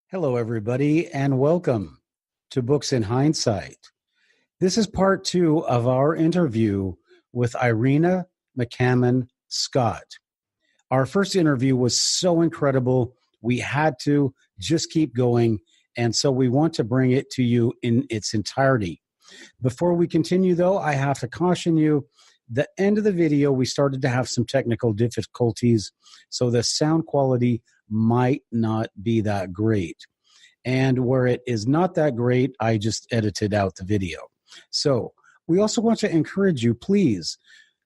Hello, everybody, and welcome to Books in Hindsight. This is part 2 of our interview with Irena McCammon Scott. Our first interview was so incredible, we had to just keep going, and so we want to bring it to you in its entirety. Before we continue, though, I have to caution you, the end of the video, we started to have some technical difficulties, so the sound quality might not be that great. And where it is not that great, I just edited out the video. So we also want to encourage you, please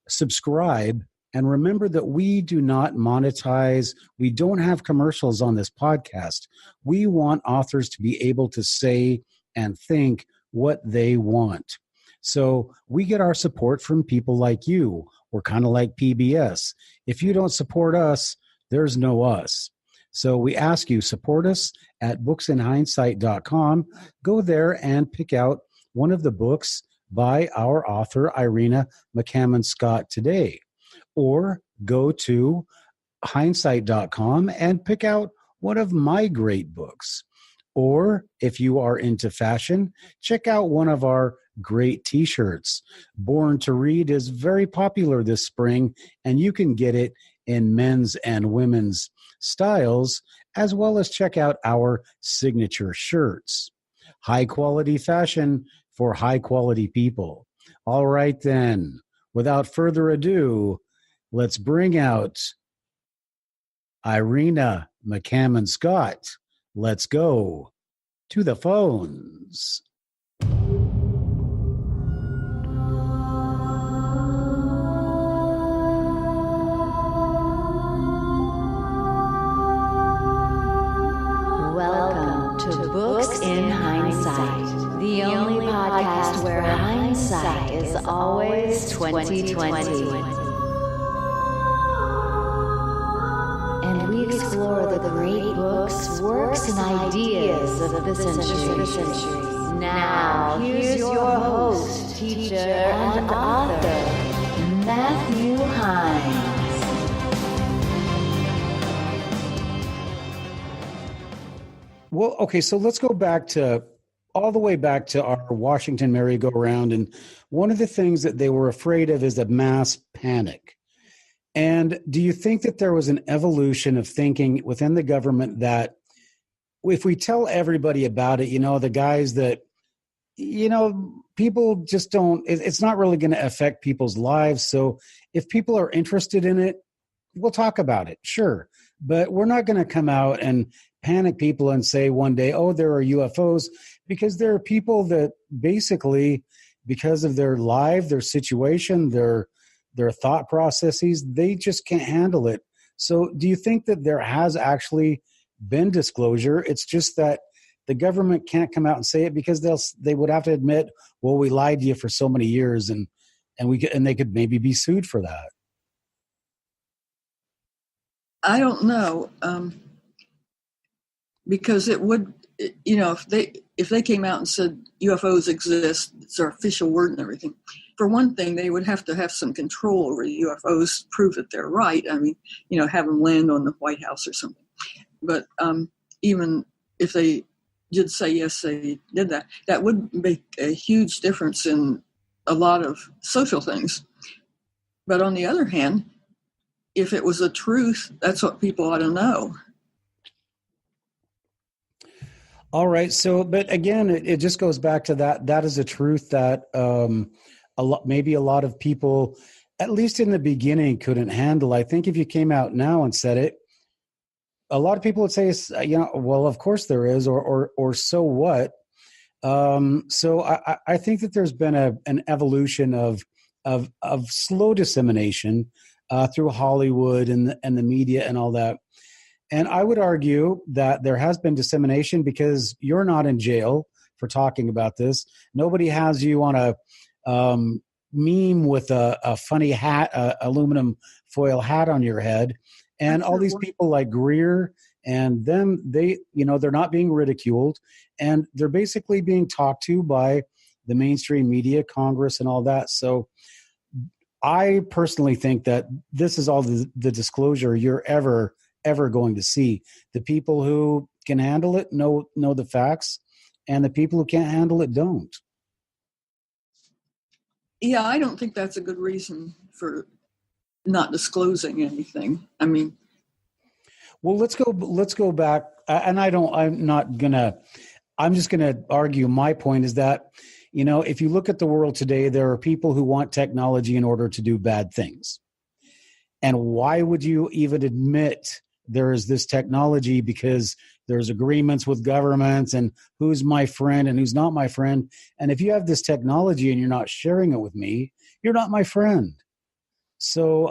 subscribe and remember that we do not monetize. We don't have commercials on this podcast. We want authors to be able to say and think what they want. So we get our support from people like you. We're kind of like PBS. If you don't support us, there's no us. So we ask you, support us at booksinhindsight.com. Go there and pick out one of the books by our author, Irena McCammon Scott, today. Or go to hindsight.com and pick out one of my great books. Or if you are into fashion, check out one of our great t-shirts. Born to Read is very popular this spring, and you can get it in men's and women's styles, as well as check out our signature shirts. High quality fashion for high quality people. All right then, without further ado, let's bring out Irena McCammon Scott. Let's go to the phones. Welcome to Books in Hindsight, the only podcast where hindsight is always 2020. And we explore the great books, works, and ideas of the century. Now, here's your host, teacher, and author, Matthew Hines. Well, okay, so let's go back to all the way back to our Washington merry-go-round. And one of the things that they were afraid of is a mass panic. And do you think that there was an evolution of thinking within the government that if we tell everybody about it, the guys that, people just don't, it's not really going to affect people's lives. So if people are interested in it, we'll talk about it, sure. But we're not going to come out and panic people and say one day, oh, there are UFOs, because there are people that basically, because of their life, their situation, their thought processes, they just can't handle it. So do you think that there has actually been disclosure? It's just that the government can't come out and say it because they would have to admit, well, we lied to you for so many years, and they could maybe be sued for that. I don't know, because it would, if they came out and said UFOs exist, it's our official word and everything. For one thing, they would have to have some control over the UFOs, prove that they're right. I mean, have them land on the White House or something. But even if they did say yes, they did that, that would make a huge difference in a lot of social things. But on the other hand, if it was the truth, that's what people ought to know. All right. So, but again, it just goes back to that. That is a truth that maybe a lot of people, at least in the beginning, couldn't handle. I think if you came out now and said it, a lot of people would say, well, of course there is, or so what? So I think that there's been an evolution of slow dissemination through Hollywood and the media and all that. And I would argue that there has been dissemination because you're not in jail for talking about this. Nobody has you on a meme with a funny hat, aluminum foil hat on your head. And all these people like Greer and them, they're not being ridiculed. And they're basically being talked to by the mainstream media, Congress, and all that. So I personally think that this is all the disclosure you're ever going to see. The people who can handle it know the facts, and the people who can't handle it don't. Yeah, I don't think that's a good reason for not disclosing anything. I mean, well, let's go back, and I'm just gonna argue my point is that, if you look at the world today, there are people who want technology in order to do bad things. And why would you even admit there is this technology? Because there's agreements with governments and who's my friend and who's not my friend. And if you have this technology and you're not sharing it with me, you're not my friend. So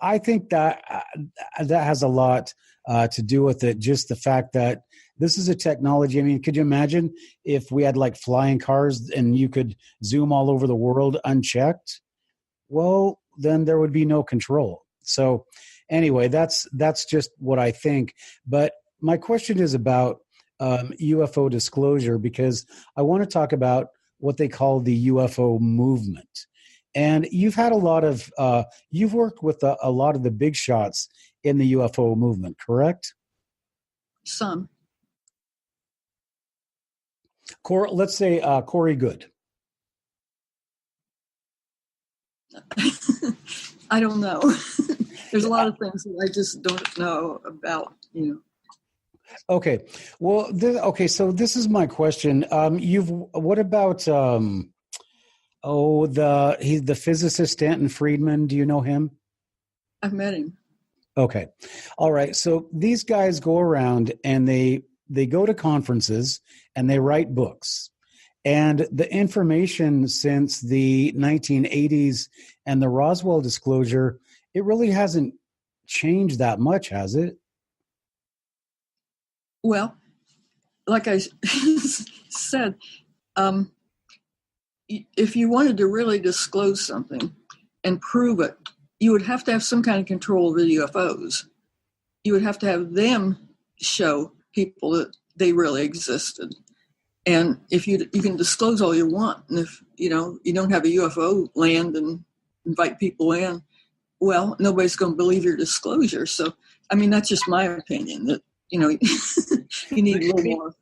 I think that has a lot to do with it. Just the fact that this is a technology. I mean, could you imagine if we had like flying cars and you could zoom all over the world unchecked? Well, then there would be no control. So anyway, that's just what I think. But my question is about UFO disclosure, because I want to talk about what they call the UFO movement. And you've had you've worked with a lot of the big shots in the UFO movement, correct? some. Let's say Corey Good. I don't know. There's a lot of things that I just don't know about, Okay. Well, so this is my question. What about the physicist Stanton Friedman? Do you know him? I've met him. Okay. All right. So these guys go around and they go to conferences and they write books. And the information since the 1980s and the Roswell disclosure, it really hasn't changed that much, has it? Well, like I said, if you wanted to really disclose something and prove it, you would have to have some kind of control over the UFOs. You would have to have them show people that they really existed. And if you can disclose all you want, and if you don't have a UFO land and invite people in, well, nobody's going to believe your disclosure. So, I mean, that's just my opinion. That you need a little more.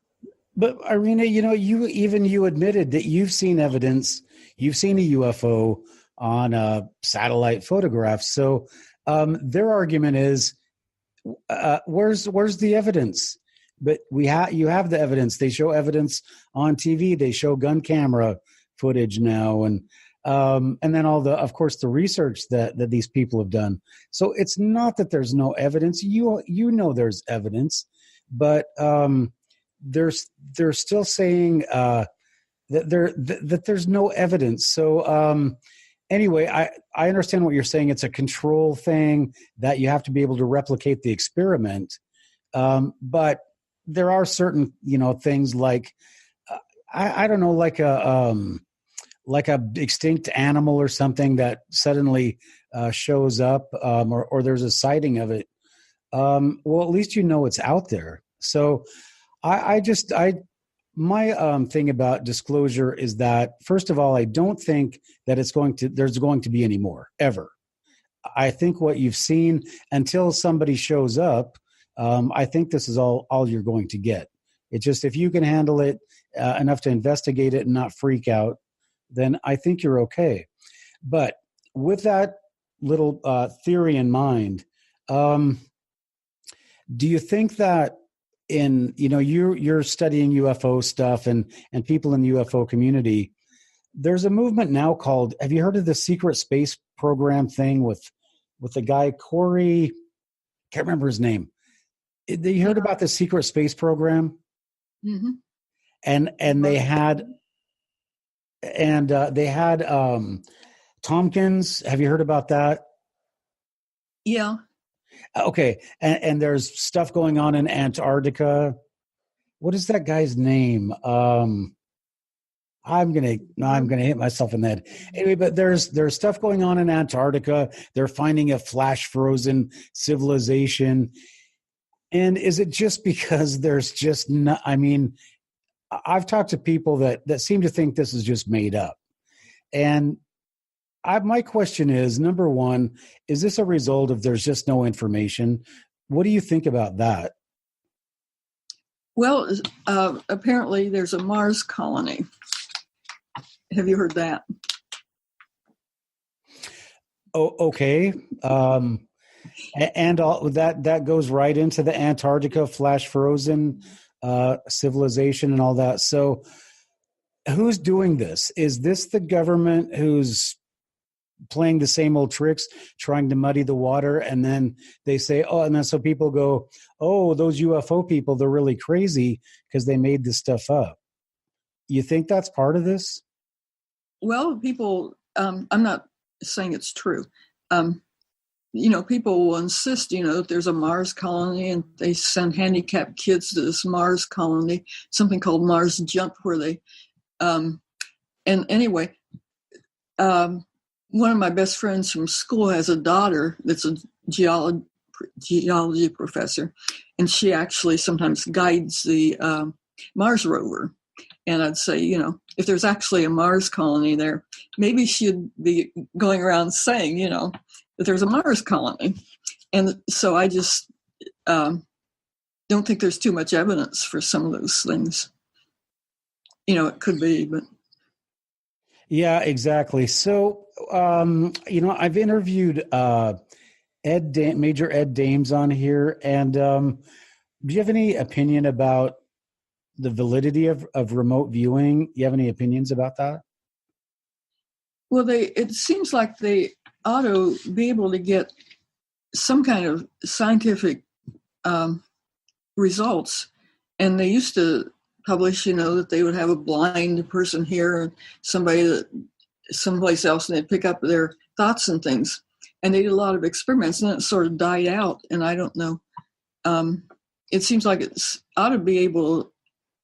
But Irena, you admitted that you've seen evidence. You've seen a UFO on satellite photographs. So their argument is, where's the evidence? But you have the evidence. They show evidence on TV. They show gun camera footage now, and then of course, the research that these people have done. So it's not that there's no evidence. There's evidence, but they're still saying that there's no evidence. So anyway, I understand what you're saying. It's a control thing that you have to be able to replicate the experiment, but there are certain, things like, I don't know, like a extinct animal or something that suddenly shows up, or there's a sighting of it. Well, at least it's out there. So my thing about disclosure is that, first of all, I don't think that there's going to be any more ever. I think what you've seen until somebody shows up, I think this is all you're going to get. It's just, if you can handle it enough to investigate it and not freak out, then I think you're okay. But with that little theory in mind, do you think that you're studying UFO stuff and people in the UFO community, there's a movement now called, have you heard of the secret space program thing with the guy Corey, can't remember his name. You heard about the secret space program? Mm-hmm. And they had Tompkins. Have you heard about that? Yeah. Okay. And there's stuff going on in Antarctica. What is that guy's name? I'm gonna hit myself in the head. Anyway, but there's stuff going on in Antarctica. They're finding a flash frozen civilization. And is it just because there's just not, I've talked to people that seem to think this is just made up. And my question is, number one, is this a result of there's just no information? What do you think about that? Well, apparently there's a Mars colony. Have you heard that? Oh, okay. And all that goes right into the Antarctica flash frozen civilization and all that. So who's doing this? Is this the government who's playing the same old tricks, trying to muddy the water? And then they say, oh, and then so people go, oh, those UFO people, they're really crazy because they made this stuff up. You think that's part of this? Well, people, I'm not saying it's true. People will insist, that there's a Mars colony, and they send handicapped kids to this Mars colony, something called Mars Jump, where they, and anyway, one of my best friends from school has a daughter that's a geology professor, and she actually sometimes guides the Mars rover. And I'd say, if there's actually a Mars colony there, maybe she'd be going around saying, that there's a Mars colony. And so I just don't think there's too much evidence for some of those things. It could be, but. Yeah, exactly. So, I've interviewed Major Ed Dames on here. And do you have any opinion about the validity of remote viewing? You have any opinions about that? Well, it seems like they ought to be able to get some kind of scientific results. And they used to publish, that they would have a blind person here and somebody someplace else, and they'd pick up their thoughts and things. And they did a lot of experiments, and it sort of died out. And I don't know. It seems like you ought to be able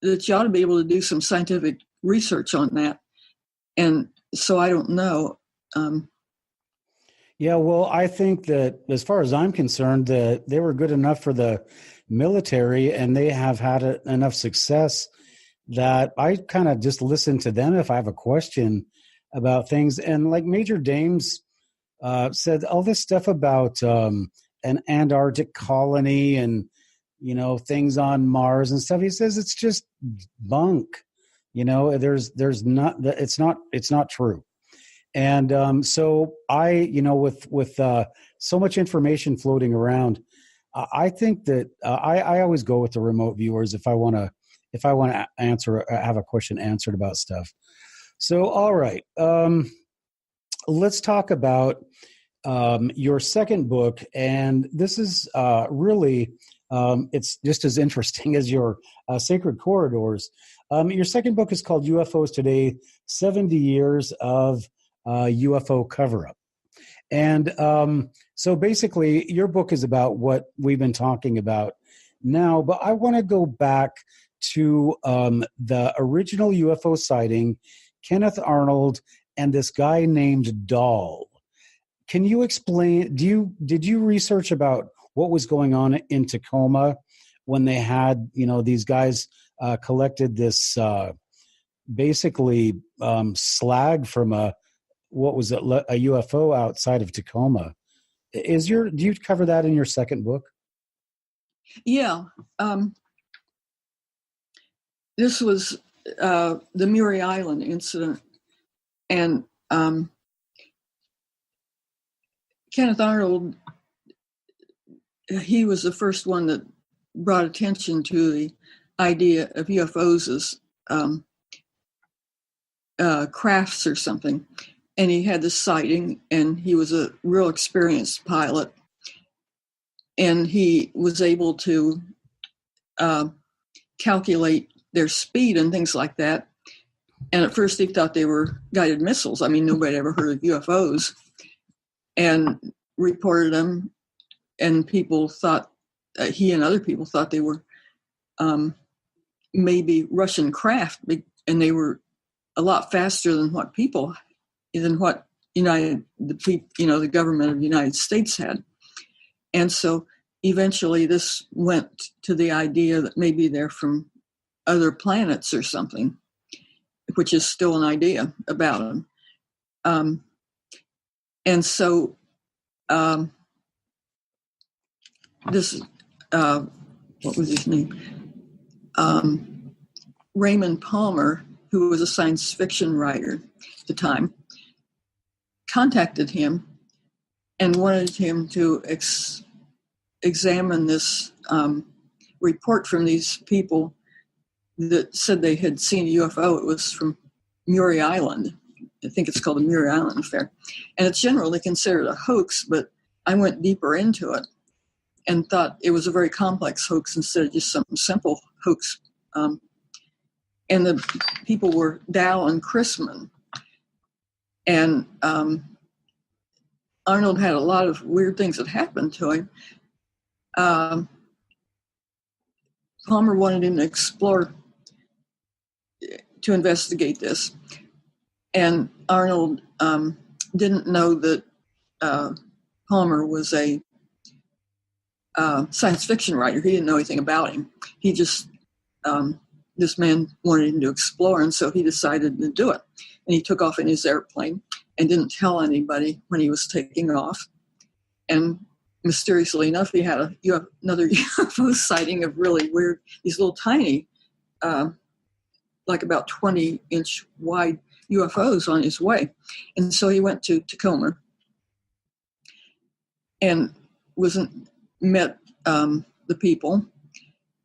to do some scientific research on that. And so I don't know. Yeah, well, I think that as far as I'm concerned, that they were good enough for the military, and they have had enough success that I kind of just listen to them if I have a question about things. And like Major Dames said, all this stuff about an Antarctic colony and things on Mars and stuff. He says it's just bunk. There's not. It's not true. And so I, with so much information floating around, I think that I always go with the remote viewers if I want to have a question answered about stuff. So all right, let's talk about your second book, and this is really. It's just as interesting as your Sacred Corridors. Your second book is called UFOs Today, 70 Years of UFO Cover-Up. And so basically, your book is about what we've been talking about now, but I want to go back to the original UFO sighting, Kenneth Arnold, and this guy named Dahl. Can you explain, did you research about what was going on in Tacoma when they had, these guys collected this basically slag from a UFO outside of Tacoma? Do you cover that in your second book? Yeah. This was the Muiry Island incident. And Kenneth Arnold, he was the first one that brought attention to the idea of UFOs as crafts or something. And he had this sighting, and he was a real experienced pilot. And he was able to calculate their speed and things like that. And at first he thought they were guided missiles. I mean, nobody ever heard of UFOs. And reported them. And people thought, he and other people thought they were maybe Russian craft, and they were a lot faster than what the government of the United States had. And so eventually this went to the idea that maybe they're from other planets or something, which is still an idea about them. And so this, what was his name? Raymond Palmer, who was a science fiction writer at the time, contacted him and wanted him to examine this report from these people that said they had seen a UFO. It was from Muiry Island. I think it's called the Muir Island Affair. And it's generally considered a hoax, but I went deeper into it and thought it was a very complex hoax instead of just some simple hoax. And the people were Dow and Chrisman. And Arnold had a lot of weird things that happened to him. Palmer wanted him to investigate this. And Arnold didn't know that Palmer was a science fiction writer. He didn't know anything about him. He just, this man wanted him to explore, and so he decided to do it. And he took off in his airplane and didn't tell anybody when he was taking off. And mysteriously enough, he had another UFO sighting of really weird, these little tiny, like about 20-inch wide UFOs on his way. And so he went to Tacoma and met the people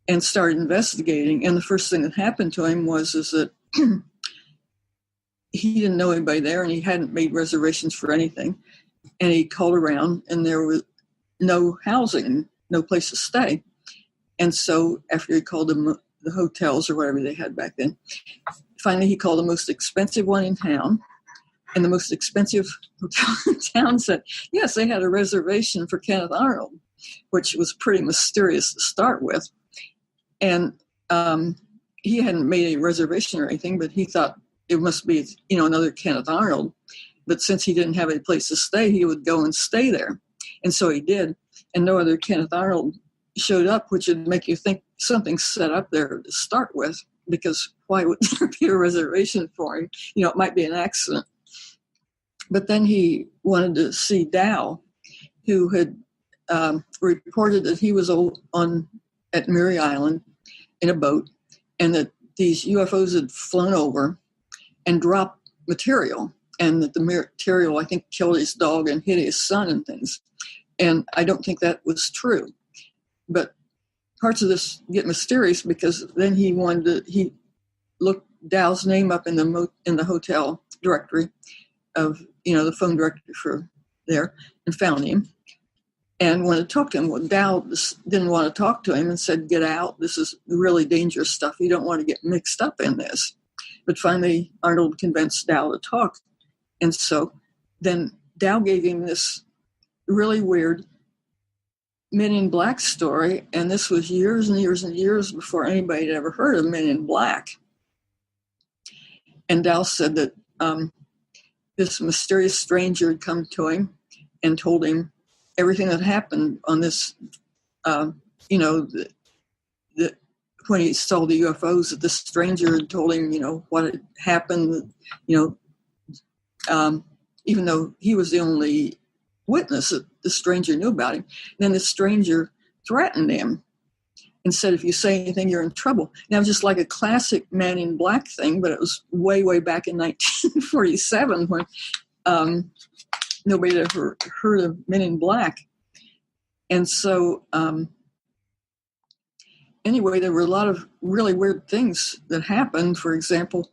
and started investigating. And the first thing that happened to him was that he didn't know anybody there, and he hadn't made reservations for anything. And he called around, and there was no housing, no place to stay. And so after he called them the hotels or whatever they had back then, finally he called the most expensive one in town. And the most expensive hotel in town said, yes, they had a reservation for Kenneth Arnold, which was pretty mysterious to start with. And he hadn't made any reservation or anything, but he thought it must be, another Kenneth Arnold. But since he didn't have any place to stay, he would go and stay there. And so he did. And no other Kenneth Arnold showed up, which would make you think something's set up there to start with, because why would there be a reservation for him? It might be an accident. But then he wanted to see Dow, who had reported that he was at Muiry Island in a boat, and that these UFOs had flown over and dropped material, and that the material, I think, killed his dog and hit his son and things. And I don't think that was true. But parts of this get mysterious, because then he looked Dow's name up in the hotel directory of, the phone directory for there, and found him and wanted to talk to him. Well, Dow didn't want to talk to him and said, get out. This is really dangerous stuff. You don't want to get mixed up in this. But finally, Arnold convinced Dow to talk. And so then Dow gave him this really weird Men in Black story. And this was years and years and years before anybody had ever heard of Men in Black. And Dow said that this mysterious stranger had come to him and told him everything that happened on this, when he saw the UFOs, that this stranger had told him, what had happened, even though he was the only witness that the stranger knew about him. Then the stranger threatened him and said, if you say anything, you're in trouble. Now, just like a classic Man in Black thing, but it was way, way back in 1947 when nobody had ever heard of Men in Black. And so, anyway, there were a lot of really weird things that happened. For example,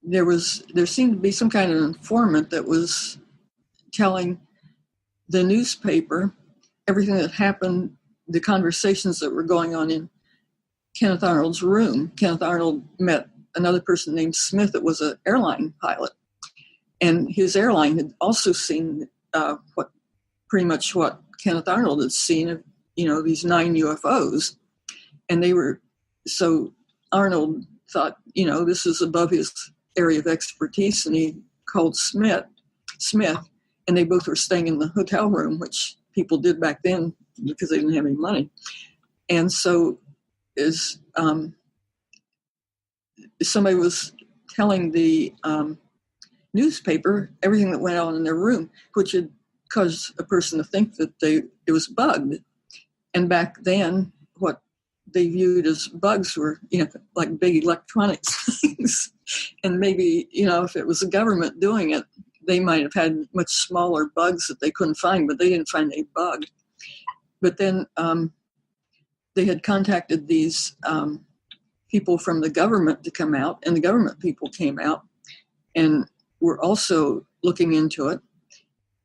there seemed to be some kind of informant that was telling the newspaper everything that happened, the conversations that were going on in Kenneth Arnold's room. Kenneth Arnold met another person named Smith that was an airline pilot. And his airline had also seen pretty much what Kenneth Arnold had seen of, these 9 UFOs. And so Arnold thought, this is above his area of expertise, and he called Smith, and they both were staying in the hotel room, which people did back then because they didn't have any money. And so as somebody was telling the newspaper everything that went on in their room, which had caused a person to think that it was bugged. And back then, what they viewed as bugs were, like big electronics things. And maybe, if it was the government doing it, they might have had much smaller bugs that they couldn't find, but they didn't find a bug. But then they had contacted these people from the government to come out, and the government people came out and were also looking into it.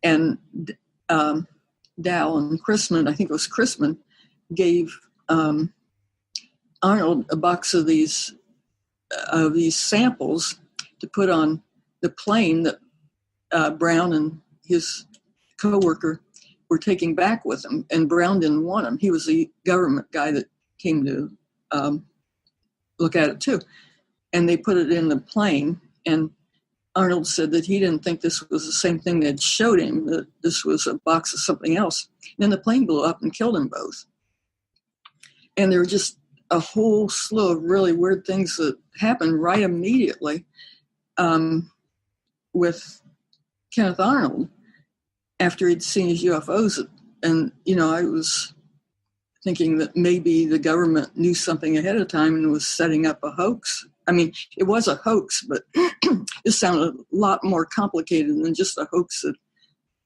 And Dow and Chrisman, I think it was Chrisman, gave Arnold a box of these samples to put on the plane that Brown and his coworker were taking back with them. And Brown didn't want them. He was the government guy that came to look at it too. And they put it in the plane. And Arnold said that he didn't think this was the same thing they'd showed him, that this was a box of something else. And then the plane blew up and killed them both. And there were just a whole slew of really weird things that happened right immediately with Kenneth Arnold after he'd seen his UFOs. And, I was thinking that maybe the government knew something ahead of time and was setting up a hoax. I mean, it was a hoax, but it sounded a lot more complicated than just a hoax that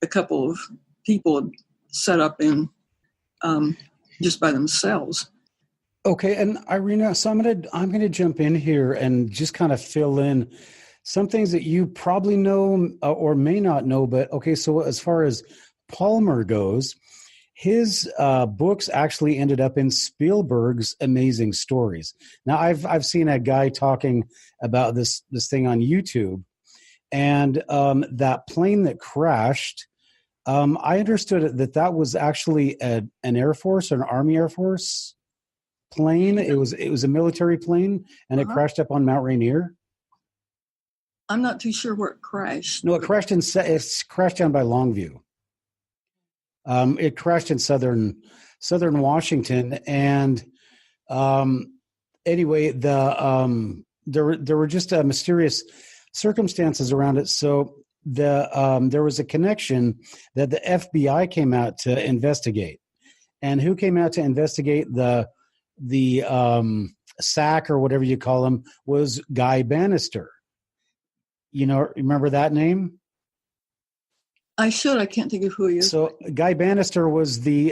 a couple of people had set up in just by themselves. Okay, and Irena, so I'm gonna jump in here and just kind of fill in some things that you probably know or may not know. But okay, so as far as Palmer goes, his books actually ended up in Spielberg's Amazing Stories. Now, I've seen a guy talking about this thing on YouTube, and that plane that crashed. I understood that was actually an Air Force or an Army Air Force plane. It was a military plane, and it crashed up on Mount Rainier. I'm not too sure where it crashed. No, it crashed down by Longview. It crashed in southern Washington, and anyway, there were just mysterious circumstances around it. So there was a connection that the FBI came out to investigate, and who came out to investigate the SAC or whatever you call him was Guy Bannister. Remember that name? I can't think of who he is. So Guy Bannister was the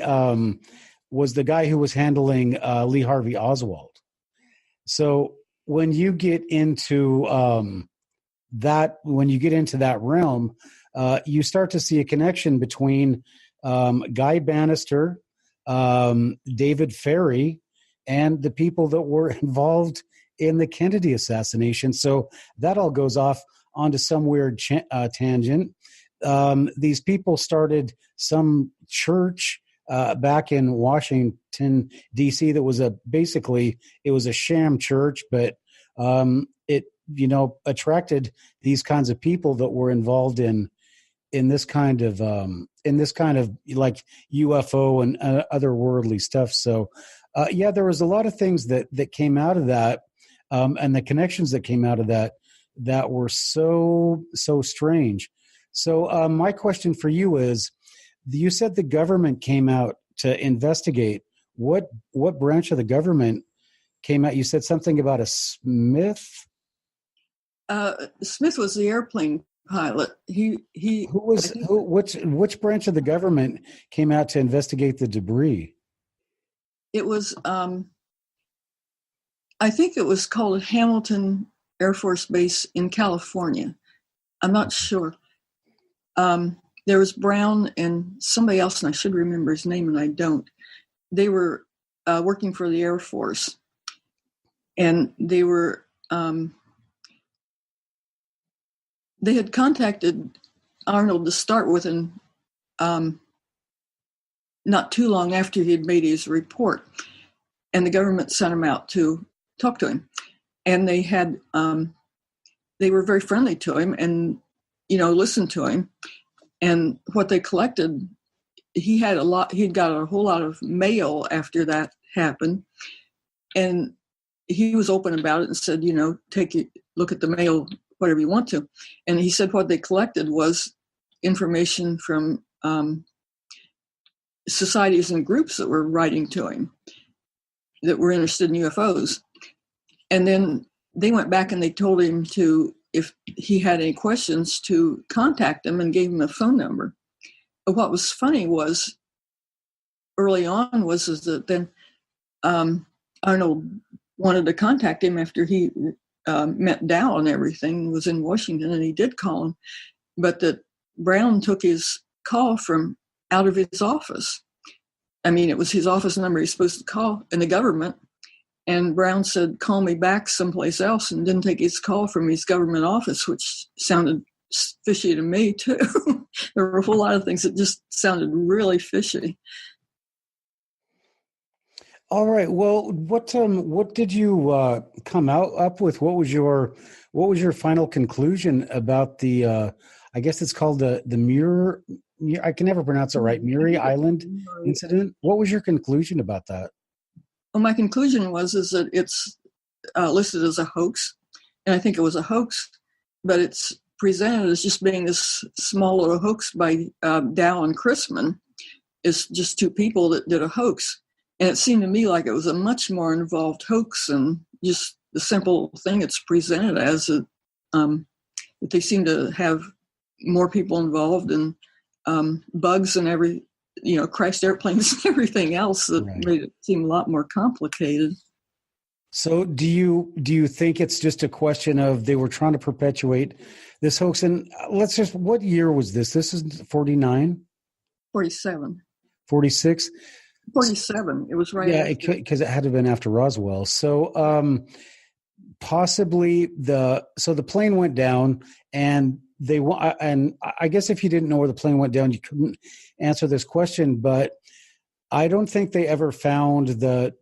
guy who was handling Lee Harvey Oswald. So when you get into that realm, you start to see a connection between Guy Bannister, David Ferrie, and the people that were involved in the Kennedy assassination. So that all goes off onto some weird tangent. These people started some church back in Washington, D.C. that was basically a sham church, but it attracted these kinds of people that were involved in this kind of like UFO and otherworldly stuff. So there was a lot of things that came out of that, and the connections that came out of that were so strange. So my question for you is, you said the government came out to investigate. What branch of the government came out? You said something about a Smith? Smith was the airplane pilot. Which branch of the government came out to investigate the debris? It was, I think it was called Hamilton Air Force Base in California. I'm not sure. There was Brown and somebody else, and I should remember his name, and I don't. They were working for the Air Force, and they were they had contacted Arnold to start with, and not too long after he had made his report, and the government sent him out to talk to him, and they had they were very friendly to him and listened to him. And what they collected, he'd got a whole lot of mail after that happened. And he was open about it and said, look at the mail, whatever you want to. And he said what they collected was information from societies and groups that were writing to him that were interested in UFOs. And then they went back and they told him to, if he had any questions, to contact them, and gave him a phone number. But what was funny was early on was that then Arnold wanted to contact him after he met Dow and everything, was in Washington, and he did call him, but that Brown took his call from out of his office. I mean, it was his office number he's supposed to call in the government, and Brown said, call me back someplace else, and didn't take his call from his government office, which sounded fishy to me too. There were a whole lot of things that just sounded really fishy. All right. Well, what did you come up with? What was your final conclusion about the? I guess it's called the Muir. I can never pronounce it right. Muiry Island incident. What was your conclusion about that? Well, my conclusion is that it's listed as a hoax, and I think it was a hoax, but it's presented as just being this small little hoax by Dow and Chrisman. It's just two people that did a hoax. And it seemed to me like it was a much more involved hoax than just the simple thing it's presented as. That they seem to have more people involved, and bugs and crashed airplanes and everything else that made it seem a lot more complicated. So do you think it's just a question of they were trying to perpetuate this hoax? And what year was this? This is 49? 47. 46? 47. It was right. Yeah, because it had to have been after Roswell. So possibly the plane went down, and I guess if you didn't know where the plane went down, you couldn't answer this question. But I don't think they ever found the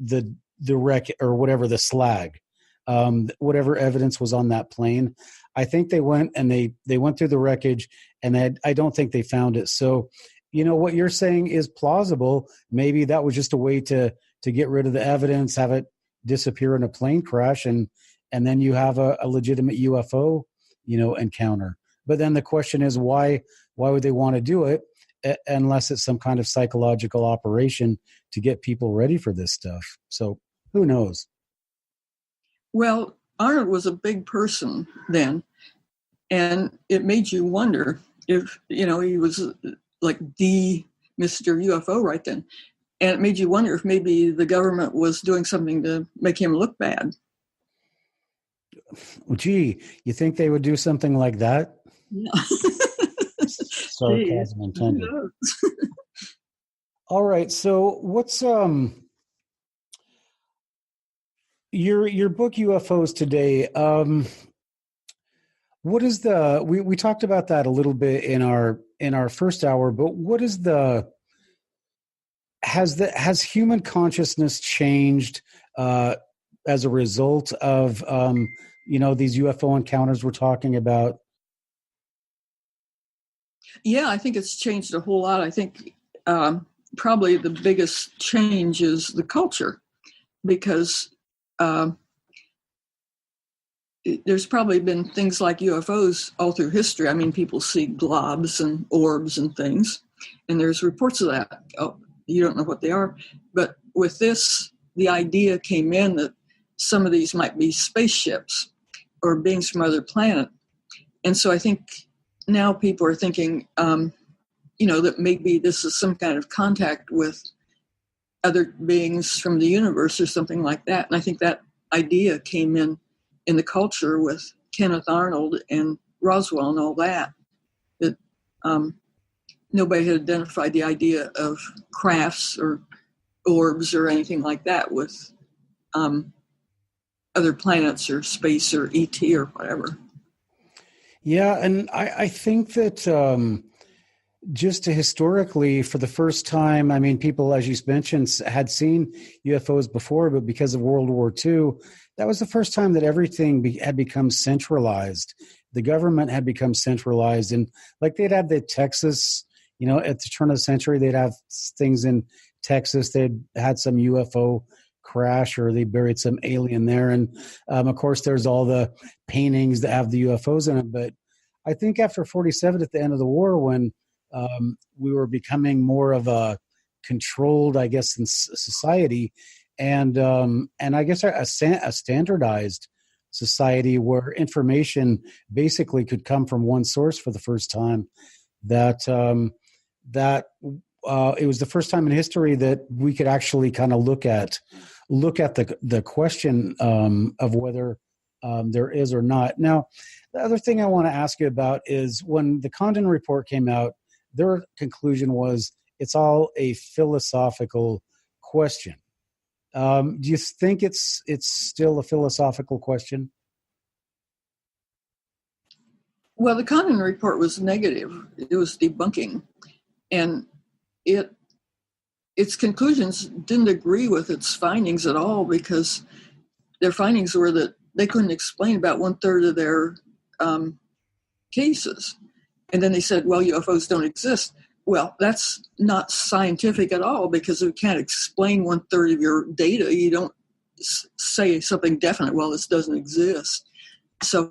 wreck or whatever, the slag, whatever evidence was on that plane. I think they went and they went through the wreckage, and I don't think they found it. So, what you're saying is plausible. Maybe that was just a way to get rid of the evidence, have it disappear in a plane crash, and then you have a legitimate UFO, encounter. But then the question is, why would they want to do it unless it's some kind of psychological operation to get people ready for this stuff? So who knows? Well, Arnold was a big person then, and it made you wonder if, he was like the Mr. UFO right then. And it made you wonder if maybe the government was doing something to make him look bad. Gee, you think they would do something like that? Yeah. Sarcasm intended. All right. So what's your book UFOs Today? What is we talked about that a little bit in our first hour, but what is has human consciousness changed as a result of these UFO encounters we're talking about? Yeah, I think it's changed a whole lot. I think probably the biggest change is the culture, because there's probably been things like UFOs all through history. I mean, people see globs and orbs and things, and there's reports of that. Oh, you don't know what they are. But with this, the idea came in that some of these might be spaceships or beings from other planet. And so I think now people are thinking, that maybe this is some kind of contact with other beings from the universe or something like that. And I think that idea came in the culture with Kenneth Arnold and Roswell and all that nobody had identified the idea of crafts or orbs or anything like that with other planets or space or ET or whatever. Yeah, and I think that just historically, for the first time, I mean, people, as you mentioned, had seen UFOs before, but because of World War II, that was the first time that everything had become centralized. The government had become centralized, and like they'd have the Texas, at the turn of the century, they'd have things in Texas. They'd had some UFO crash, or they buried some alien there. And of course, there's all the paintings that have the UFOs in them. But I think after 47, at the end of the war, when we were becoming more of a controlled, I guess, in society, and I guess a standardized society where information basically could come from one source for the first time. That it was the first time in history that we could actually kind of look at the question of whether there is or not. Now, the other thing I want to ask you about is when the Condon report came out, their conclusion was it's all a philosophical question. Do you think it's still a philosophical question? Well, the Condon report was negative. It was debunking, and its conclusions didn't agree with its findings at all, because their findings were that they couldn't explain about 1/3 of their cases. And then they said, well, UFOs don't exist. Well, that's not scientific at all, because we can't explain 1/3 of your data. You don't say something definite, well, this doesn't exist. So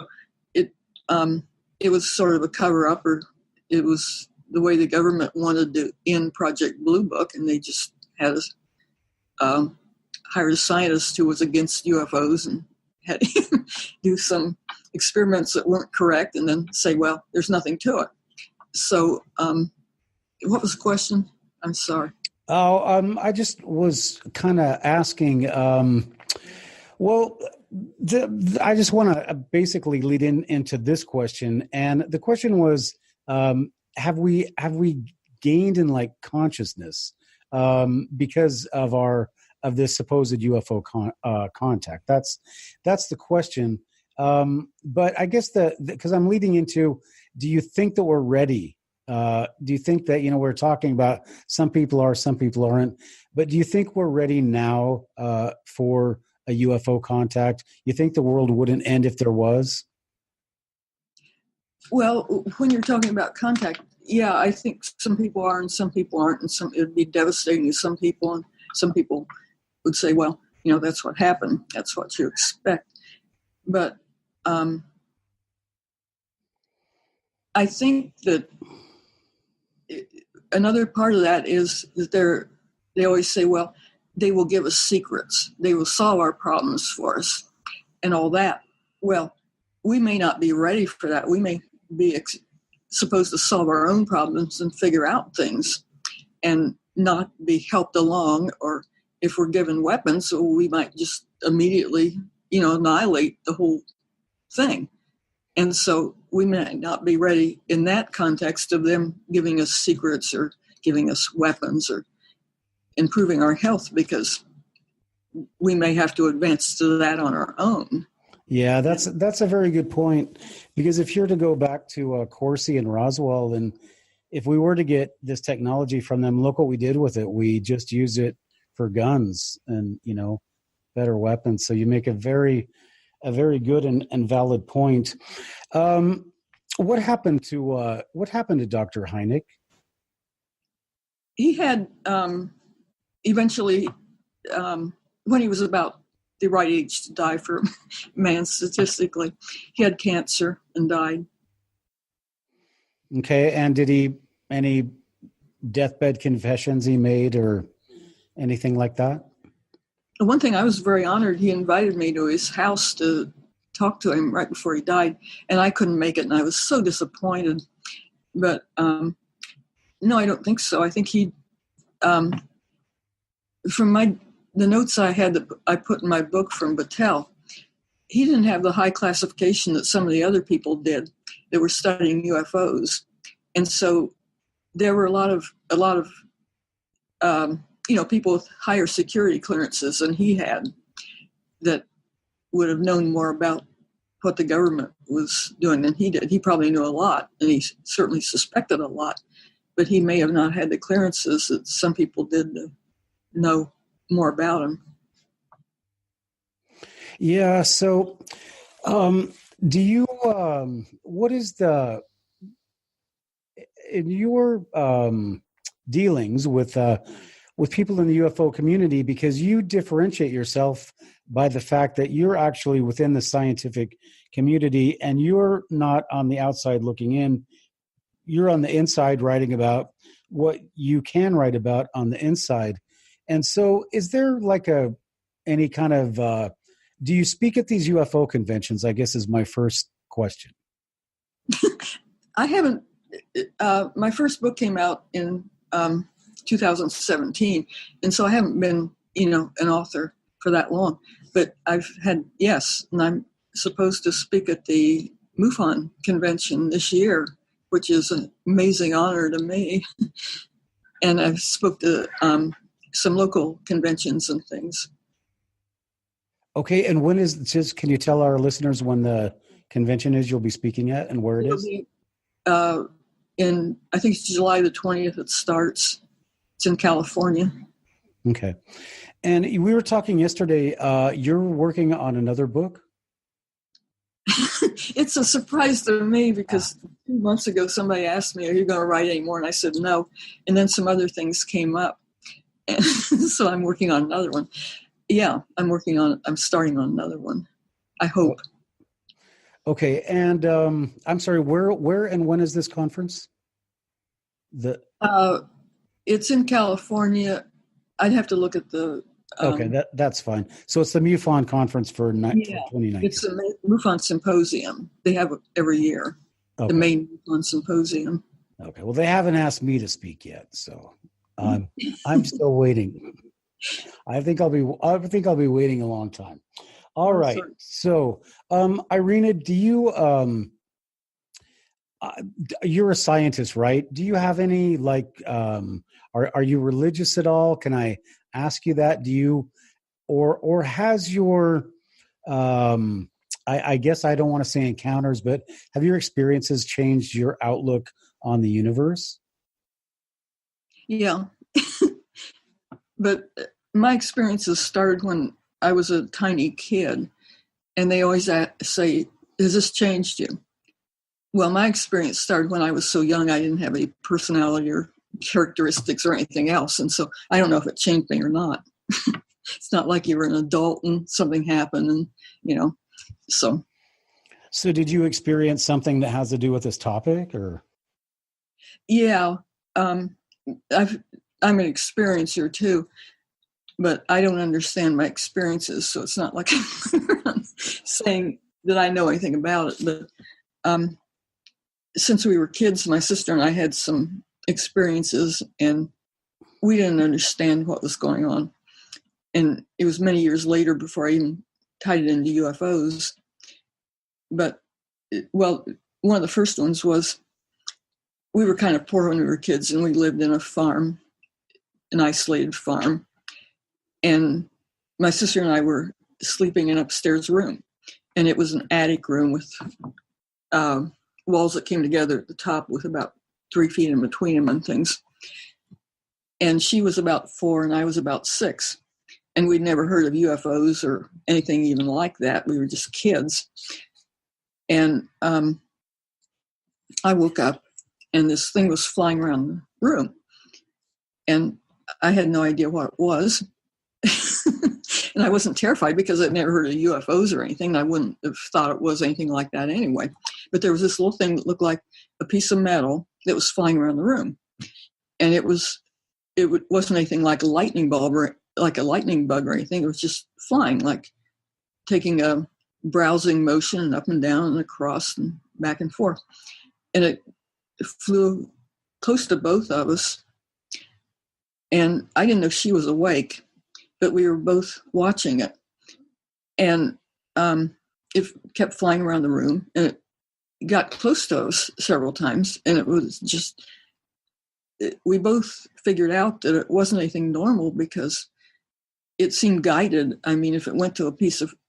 it was sort of a cover-up, or it was the way the government wanted to end Project Blue Book, and they just had us hired a scientist who was against UFOs and had him do some experiments that weren't correct, and then say, well, there's nothing to it. So what was the question? I'm sorry. I just was kind of asking, I just want to basically lead into this question. And the question was, have we gained in like consciousness because of this supposed UFO contact? That's the question. But I guess because I'm leading into, do you think that we're ready? Do you think that, we're talking about some people are, some people aren't, but do you think we're ready now for a UFO contact? You think the world wouldn't end if there was? Well, when you're talking about contact, yeah, I think some people are and some people aren't, and it would be devastating to some people, and some people would say, well, that's what happened. That's what you expect. But I think that another part of that is that they always say, well, they will give us secrets. They will solve our problems for us and all that. Well, we may not be ready for that. We may be supposed to solve our own problems and figure out things and not be helped along. Or if we're given weapons, we might just immediately, annihilate the whole thing. And so we may not be ready in that context of them giving us secrets or giving us weapons or improving our health, because we may have to advance to that on our own. Yeah, that's a very good point, because if you're to go back to Corsi and Roswell, and if we were to get this technology from them, look what we did with it. We just used it for guns and, better weapons. So you make a very good and valid point. What happened to Dr. Hynek? He had eventually, when he was about the right age to die for man statistically, he had cancer and died. Okay, and did he any deathbed confessions he made or anything like that? One thing, I was very honored. He invited me to his house to talk to him right before he died, and I couldn't make it, and I was so disappointed. But no, I don't think so. I think he, from the notes I had that I put in my book from Battelle, he didn't have the high classification that some of the other people did that were studying UFOs, and so there were a lot of people with higher security clearances than he had that would have known more about what the government was doing than he did. He probably knew a lot, and he certainly suspected a lot, but he may have not had the clearances that some people did to know more about him. Yeah. So, do you? What is in your dealings with people in the UFO community? Because you differentiate yourself by the fact that you're actually within the scientific community, and you're not on the outside looking in. You're on the inside writing about what you can write about on the inside. And so is there like any kind of, do you speak at these UFO conventions, I guess is my first question. I haven't, my first book came out in 2017. And so I haven't been, an author for that long, but I've had, yes. And I'm supposed to speak at the MUFON convention this year, which is an amazing honor to me. And I've spoke to some local conventions and things. Okay, and when is, can you tell our listeners when the convention is you'll be speaking at and where it is? I think it's July the 20th it starts. It's in California. Okay. And we were talking yesterday, you're working on another book? It's a surprise to me because 2 months ago somebody asked me, are you going to write any more? And I said no. And then some other things came up. And so I'm working on another one. Yeah, I'm starting on another one. I hope. Okay. And I'm sorry, where and when is this conference? It's in California. I'd have to look at the... okay, that's fine. So it's the MUFON conference for 2019. It's the MUFON Symposium. They have it every year. Okay. The main MUFON Symposium. Okay, well, they haven't asked me to speak yet, so I'm still waiting. I think I'll be waiting a long time. All right. Sorry. So, Irena, do you you're a scientist, right? Do you have any are you religious at all? Can I ask you that? Do you or has your I guess I don't want to say encounters, but have your experiences changed your outlook on the universe? Yeah. But my experiences started when I was a tiny kid, and they always say, has this changed you? Well, my experience started when I was so young, I didn't have any personality or characteristics or anything else. And so I don't know if it changed me or not. It's not like you were an adult and something happened and, so. So did you experience something that has to do with this topic or? Yeah. I'm an experiencer too, but I don't understand my experiences. So it's not like I'm saying that I know anything about it, but, since we were kids, my sister and I had some experiences and we didn't understand what was going on. And it was many years later before I even tied it into UFOs. But, one of the first ones was we were kind of poor when we were kids and we lived in a farm, an isolated farm. And my sister and I were sleeping in an upstairs room. And it was an attic room with walls that came together at the top with about 3 feet in between them and things. And she was about 4 and I was about 6. And we'd never heard of UFOs or anything even like that. We were just kids. And I woke up and this thing was flying around the room. And I had no idea what it was. And I wasn't terrified because I'd never heard of UFOs or anything. I wouldn't have thought it was anything like that anyway. But there was this little thing that looked like a piece of metal that was flying around the room. And it wasn't anything like a lightning bulb or like a lightning bug or anything. It was just flying, like taking a browsing motion up and down and across and back and forth. And it flew close to both of us. And I didn't know she was awake, but we were both watching it. And it kept flying around the room and it got close to us several times. And it was just, we both figured out that it wasn't anything normal because it seemed guided. I mean, if it went to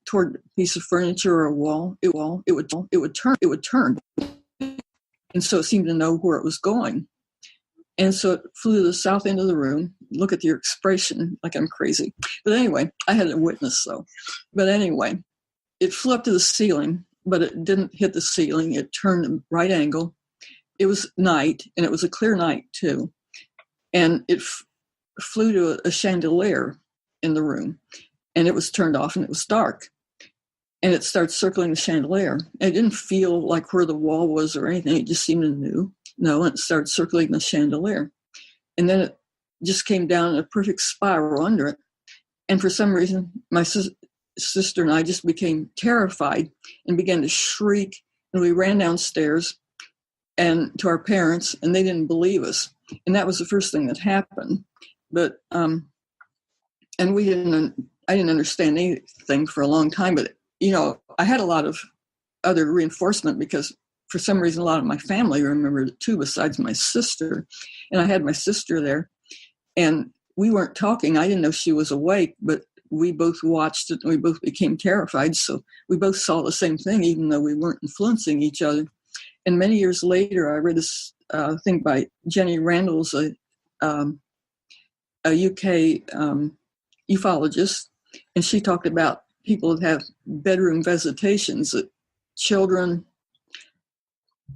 toward a piece of furniture or a wall, it would turn. And so it seemed to know where it was going. And so it flew to the south end of the room. Look at your expression, like I'm crazy. But anyway, I had a witness though. But anyway, it flew up to the ceiling, but it didn't hit the ceiling. It turned at right angle. It was night, and it was a clear night too. And it flew to a chandelier in the room, and it was turned off, and it was dark. And it started circling the chandelier. It didn't feel like where the wall was or anything. It just seemed to know, and it started circling the chandelier. and then it just came down in a perfect spiral under it. And for some reason, my sister and I just became terrified and began to shriek. And we ran downstairs and to our parents, and they didn't believe us. And that was the first thing that happened. But and I didn't understand anything for a long time. But I had a lot of other reinforcement because for some reason a lot of my family remembered it too, besides my sister. And I had my sister there, and we weren't talking. I didn't know she was awake, but we both watched it and we both became terrified. So we both saw the same thing, even though we weren't influencing each other. And many years later, I read this thing by Jenny Randall's, a UK ufologist, and she talked about people that have bedroom visitations, that children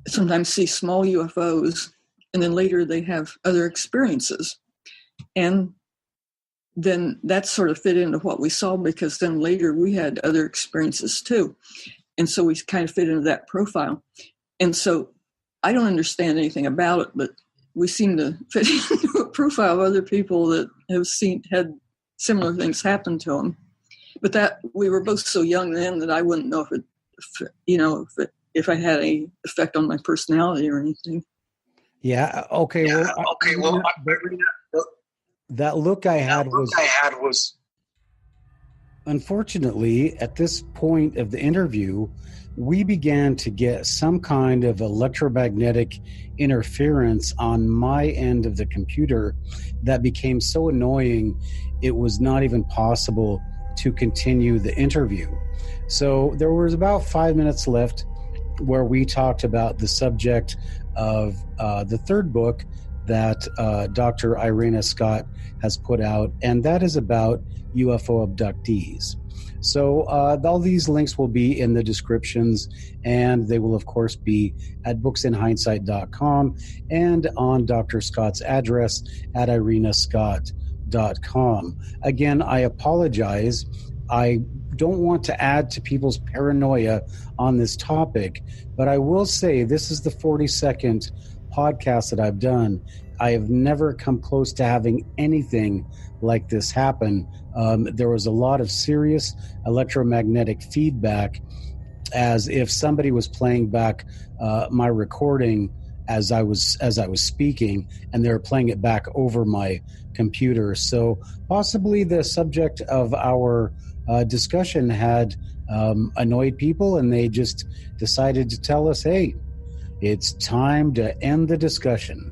sometimes see small UFOs, and then later they have other experiences. And then that sort of fit into what we saw, because then later we had other experiences too. And so we kind of fit into that profile. And so I don't understand anything about it, but we seem to fit into a profile of other people that have had similar things happen to them. But that we were both so young then that I wouldn't know if I had any effect on my personality or anything. Yeah. Okay. Well, that look I had was unfortunately, at this point of the interview, we began to get some kind of electromagnetic interference on my end of the computer that became so annoying it was not even possible to continue the interview. So there was about 5 minutes left where we talked about the subject of the third book that Dr. Irena Scott has put out, and that is about UFO abductees. So all these links will be in the descriptions, and they will, of course, be at booksinhindsight.com and on Dr. Scott's address at irenascott.com. Again, I apologize. I don't want to add to people's paranoia on this topic, but I will say this is the 42nd podcast that I've done. I have never come close to having anything like this happen. There was a lot of serious electromagnetic feedback, as if somebody was playing back my recording as I was speaking, and they were playing it back over my computer. So possibly the subject of our discussion had annoyed people, and they just decided to tell us, hey, it's time to end the discussion.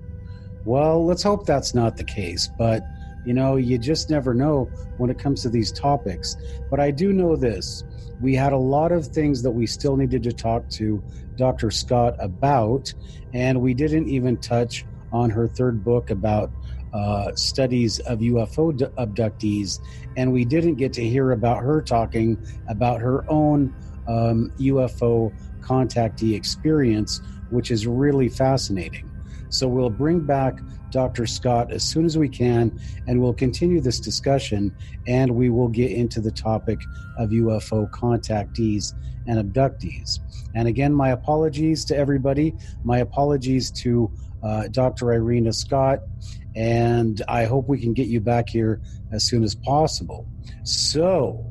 Well, let's hope that's not the case, but you just never know when it comes to these topics. But I do know this: we had a lot of things that we still needed to talk to Dr. Scott about, and we didn't even touch on her third book about studies of UFO abductees, and we didn't get to hear about her talking about her own UFO contactee experience, which is really fascinating. So we'll bring back Dr. Scott as soon as we can, and we'll continue this discussion, and we will get into the topic of UFO contactees and abductees. And again, my apologies to everybody. My apologies to Dr. Irena Scott, and I hope we can get you back here as soon as possible. So,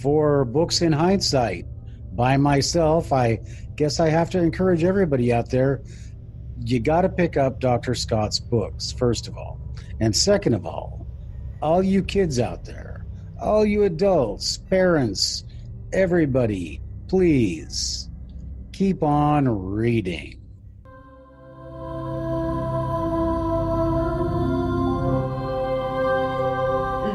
for Books in Hindsight, by myself, I guess I have to encourage everybody out there, you got to pick up Dr. Scott's books, first of all. And second of all you kids out there, all you adults, parents, everybody, please keep on reading.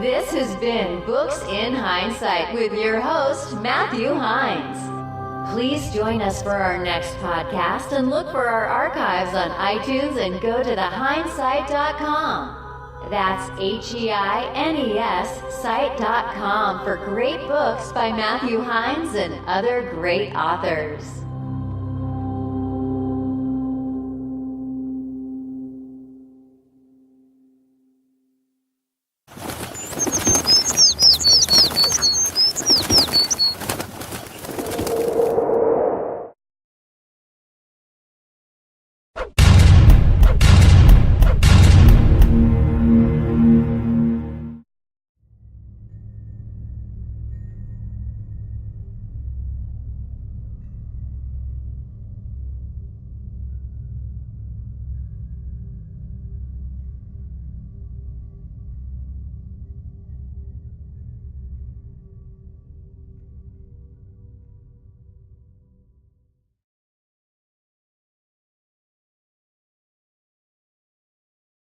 This has been Books in Hindsight with your host, Matthew Hines. Please join us for our next podcast and look for our archives on iTunes and go to thehindsight.com. That's HEINES site.com for great books by Matthew Hines and other great authors.